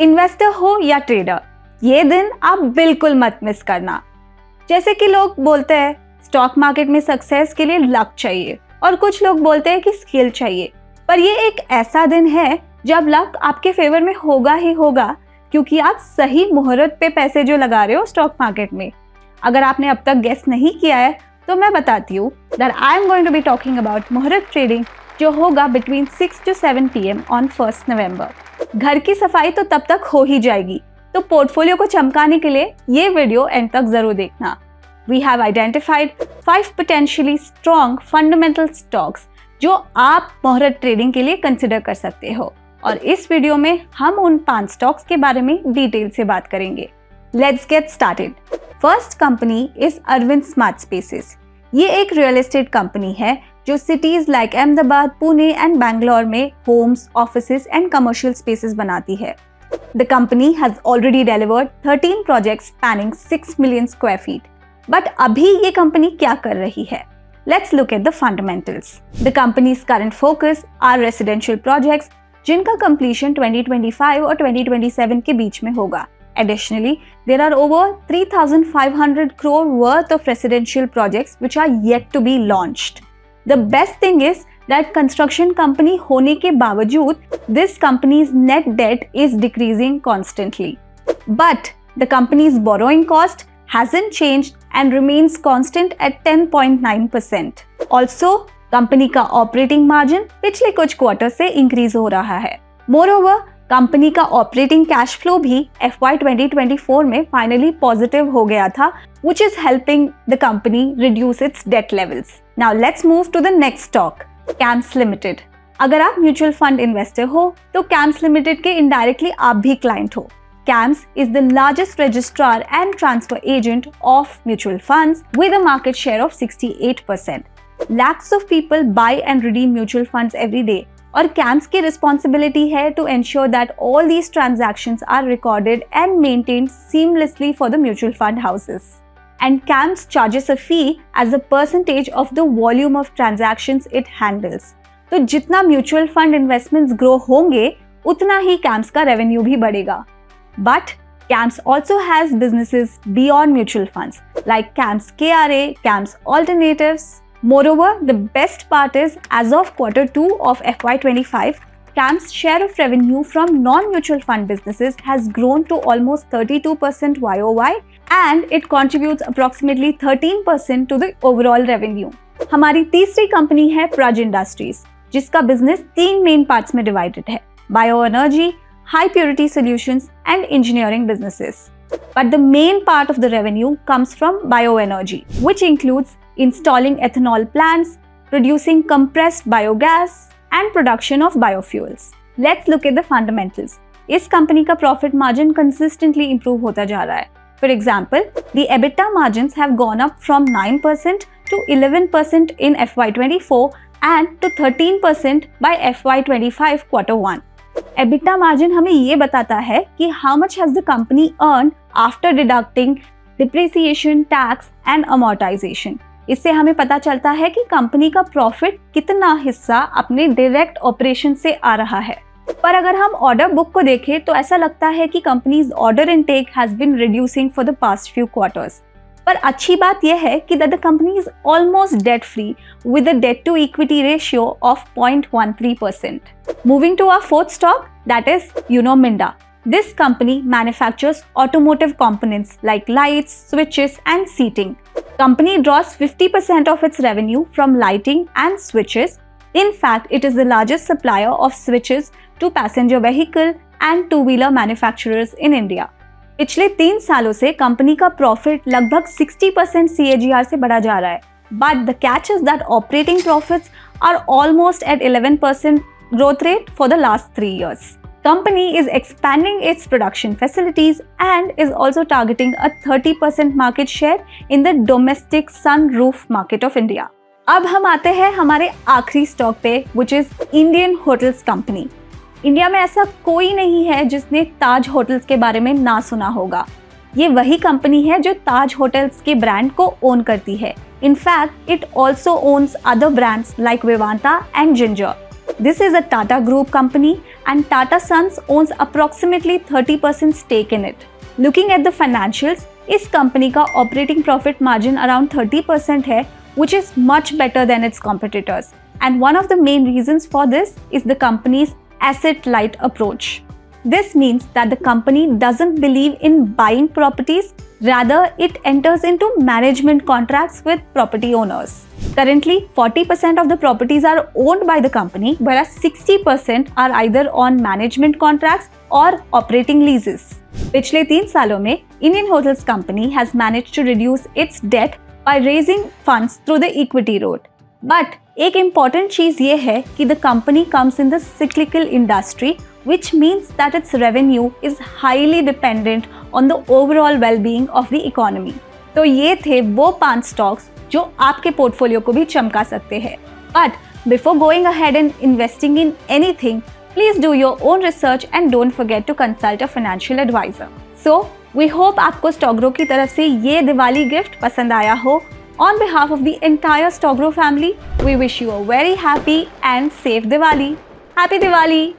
Investor हो या trader, ये दिन आप बिल्कुल मत मिस करना। जैसे कि लोग बोलते हैं स्टॉक मार्केट में सक्सेस के लिए लक चाहिए और कुछ लोग बोलते हैं कि स्किल चाहिए, पर ये एक ऐसा दिन है जब लक आपके फेवर में होगा ही होगा, क्योंकि आप सही मुहूर्त पे पैसे जो लगा रहे हो स्टॉक मार्केट में। अगर आपने अब तक गेस नहीं किया है तो मैं बताती हूँ that I am going to be talking about मुहूर्त ट्रेडिंग, जो होगा between 6 to 7 PM on 1 November. घर की सफाई तो तब तक हो ही जाएगी, तो पोर्टफोलियो को चमकाने के लिए ये वीडियो एंड तक जरूर देखना। We have identified 5 potentially strong fundamental stocks जो आप मुहूर्त ट्रेडिंग के लिए कंसिडर कर सकते हो, और इस वीडियो में हम उन 5 स्टॉक्स के बारे में डिटेल से बात करेंगे। Let's get started. First company is Arvind Smart Spaces. ये एक रियल एस्टेट कंपनी है जो cities like Ahmedabad, Pune and Bangalore में homes, offices and commercial spaces बनाती है। The company has already delivered 13 projects spanning 6 million square feet. But अभी ये कंपनी क्या कर रही है? Let's look at the fundamentals. The company's current focus are residential projects जिनका completion 2025 और 2027 के बीच में होगा। Additionally, there are over 3,500 crore worth of residential projects which are yet to be launched. The best thing is that construction company होने के बावजूद this company's net debt is decreasing constantly. But the company's borrowing cost hasn't changed and remains constant at 10.9%. Also, company का operating margin पिछले कुछ quarter से increase हो रहा है। मोरओवर, कंपनी का ऑपरेटिंग कैश फ्लो भी FY 2024 में फाइनली पॉजिटिव हो गया था, which is helping the company reduce its debt levels. Now let's move to the next stock, CAMS Limited. अगर आप म्यूचुअल फंड इन्वेस्टर हो तो CAMS Limited के इनडायरेक्टली आप भी क्लाइंट हो। CAMS is the largest registrar and transfer agent of mutual funds with a market share of 68%. Lakhs of people buy and redeem mutual funds every day, और CAMS की responsibility है to ensure that all these transactions are recorded and maintained seamlessly for the mutual fund houses. And CAMS charges a fee as a percentage of the volume of transactions it handles. तो जितना mutual fund investments grow होंगे, उतना ही CAMS का revenue भी बढ़ेगा। But CAMS also has businesses beyond mutual funds like CAMS KRA, CAMS Alternatives. Moreover, the best part is as of Q2 of FY 25, CAMS share of revenue from non-mutual fund businesses has grown to almost 32% YOY and it contributes approximately 13% to the overall revenue. हमारी तीसरी company है प्रज industries, जिसका business 3 main parts में divided है: bio energy, high purity solutions and engineering businesses. But the main part of the revenue comes from bioenergy, which includes installing ethanol plants, producing compressed biogas and production of biofuels. Let's look at the fundamentals. इस company का profit margin consistently improve होता जा रहा है. For example, the EBITDA margins have gone up from 9% to 11% in FY 24 and to 13% by FY 25 Q1. EBITDA margin हमें ये बताता है कि how much has the company earned after deducting depreciation, tax and amortization. इससे हमें पता चलता है कि कंपनी का प्रॉफिट कितना हिस्सा अपने डायरेक्ट ऑपरेशन से आ रहा है। पर अगर हम ऑर्डर बुक को देखें तो ऐसा लगता है कि companies order intake has been reducing for the past few quarters. पर अच्छी बात यह है कि the company is almost debt free with a debt to equity ratio of 0.13%. Moving to our fourth stock, that is Minda. This company manufactures automotive components like lights, switches and seating. Company draws 50% of its revenue from lighting and switches. In fact, it is the largest supplier of switches to passenger vehicle and two-wheeler manufacturers in India. पिछले 3 सालों से company का profit लगभग 60% CAGR से बढ़ा जा रहा है। But the catch is that operating profits are almost at 11% growth rate for the last 3 years. Company is expanding its production facilities and is also targeting a 30% market share in the domestic sunroof market of India. अब हम आते हैं हमारे आखिरी stock पे, which is Indian Hotels Company. India में ऐसा कोई नहीं है जिसने ताज होटल्स के बारे में ना सुना होगा। ये वही कंपनी है जो ताज होटल्स के ब्रांड को ओन करती है। In fact, it also owns other brands like Vivanta and Ginger. This is a Tata Group company and Tata Sons owns approximately 30% stake in it. Looking at the financials, इस company का operating profit margin around 30% है, which is much better than its competitors. And one of the main reasons for this is the company's asset-light approach. This means that the company doesn't believe in buying properties, rather it enters into management contracts with property owners. Currently, 40% of the properties are owned by the company, whereas 60% are either on management contracts or operating leases. पिछले 3 सालों में Indian Hotels Company has managed to reduce its debt by raising funds through the equity route. But एक important चीज ये है कि the company comes in the cyclical industry, which means that its revenue is highly dependent on the overall well-being of the economy. तो ये थे वो 5 stocks जो आपके पोर्टफोलियो को भी चमका सकते हैं. But before going ahead and investing in anything, please do your own research and don't forget to consult a financial advisor. So, we hope आपको स्टॉकग्रो की तरफ से ये दिवाली गिफ्ट पसंद आया हो. On behalf of the entire Stockgrow family, we wish you a very happy and safe Diwali. Happy Diwali!